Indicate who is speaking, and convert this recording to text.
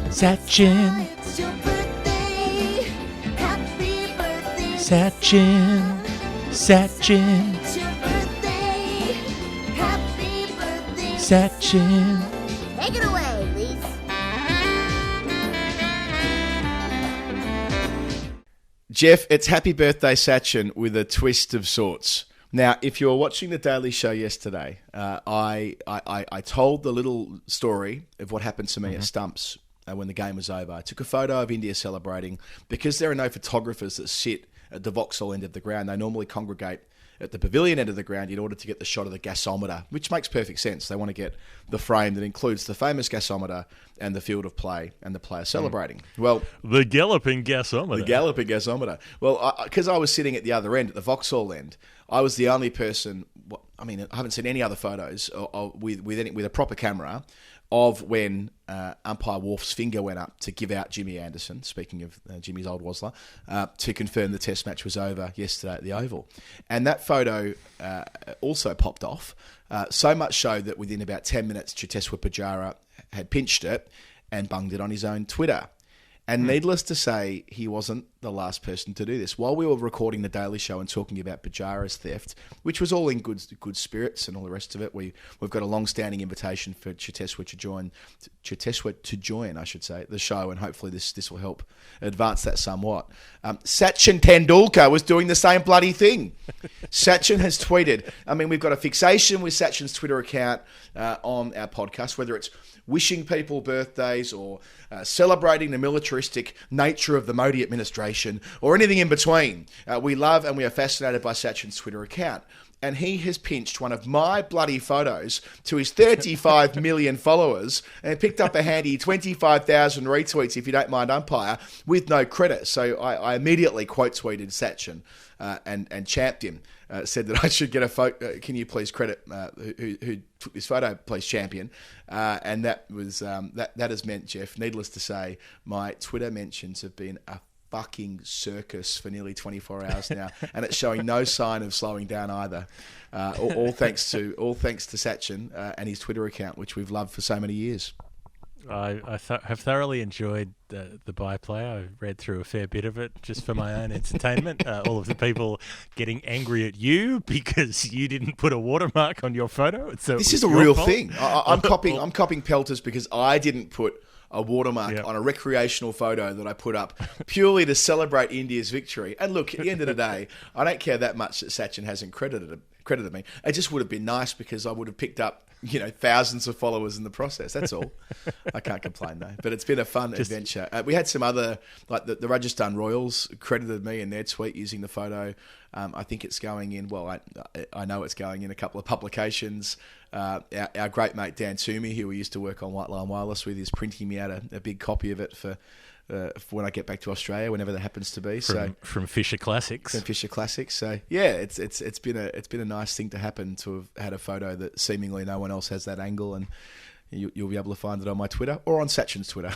Speaker 1: Sachin.
Speaker 2: It's your birthday. Happy birthday.
Speaker 1: Sachin. Sachin.
Speaker 2: It's your birthday. Happy birthday.
Speaker 1: Sachin.
Speaker 2: Take it away, Lise.
Speaker 3: Geoff, it's happy birthday, Sachin, with a twist of sorts. Now, if you were watching The Daily Show yesterday, I told the little story of what happened to me at Stumps when the game was over. I took a photo of India celebrating. Because there are no photographers that sit at the Vauxhall end of the ground, they normally congregate at the pavilion end of the ground in order to get the shot of the gasometer, which makes perfect sense. They want to get the frame that includes the famous gasometer and the field of play and the player celebrating. Well,
Speaker 1: The galloping gasometer.
Speaker 3: the galloping gasometer. Well, because I was sitting at the other end, at the Vauxhall end, I was the only person. I mean, I haven't seen any other photos with a proper camera of when umpire Worf's finger went up to give out Jimmy Anderson, speaking of Jimmy's old Wasler, to confirm the test match was over yesterday at the Oval. And that photo also popped off, so much so that within about 10 minutes, Cheteshwar Pujara had pinched it and bunged it on his own Twitter. And needless to say, he wasn't the last person to do this. While we were recording The Daily Show and talking about Pujara's theft, which was all in good spirits and all the rest of it, we've got a long-standing invitation for Cheteshwar to join, I should say, the show, and hopefully this will help advance that somewhat. Sachin Tendulkar was doing the same bloody thing. Sachin has tweeted. I mean, we've got a fixation with Sachin's Twitter account on our podcast, whether it's wishing people birthdays or celebrating the militaristic nature of the Modi administration or anything in between. We love and we are fascinated by Sachin's Twitter account. And he has pinched one of my bloody photos to his 35 million followers and picked up a handy 25,000 retweets, if you don't mind, umpire, with no credit. So I immediately quote tweeted Sachin and champed him. Said that I should get a photo. Can you please credit who took this photo, please, champion? And that was that has meant, Geoff, needless to say, my Twitter mentions have been a fucking circus for nearly 24 hours now, and it's showing no sign of slowing down either. All thanks to Sachin and his Twitter account, which we've loved for so many years.
Speaker 1: I have thoroughly enjoyed the byplay. I read through a fair bit of it just for my own entertainment. All of the people getting angry at you because you didn't put a watermark on your photo. So
Speaker 3: This is a real thing. I'm copying pelters because I didn't put a watermark on a recreational photo that I put up purely to celebrate India's victory. And look, at the end of the day, I don't care that much that Sachin hasn't credited me. It just would have been nice because I would have picked up, thousands of followers in the process. That's all. I can't complain though. But it's been a fun adventure. We had some other, like the Rajasthan Royals credited me in their tweet using the photo. I think it's going in. Well, I know it's going in a couple of publications. Our great mate Dan Toomey, who we used to work on White Line Wireless with, is printing me out a big copy of it for when I get back to Australia, whenever that happens to be.
Speaker 1: From Fisher Classics.
Speaker 3: From Fisher Classics. So yeah, it's been a nice thing to happen to have had a photo that seemingly no one else has that angle, and you'll be able to find it on my Twitter or on Sachin's Twitter.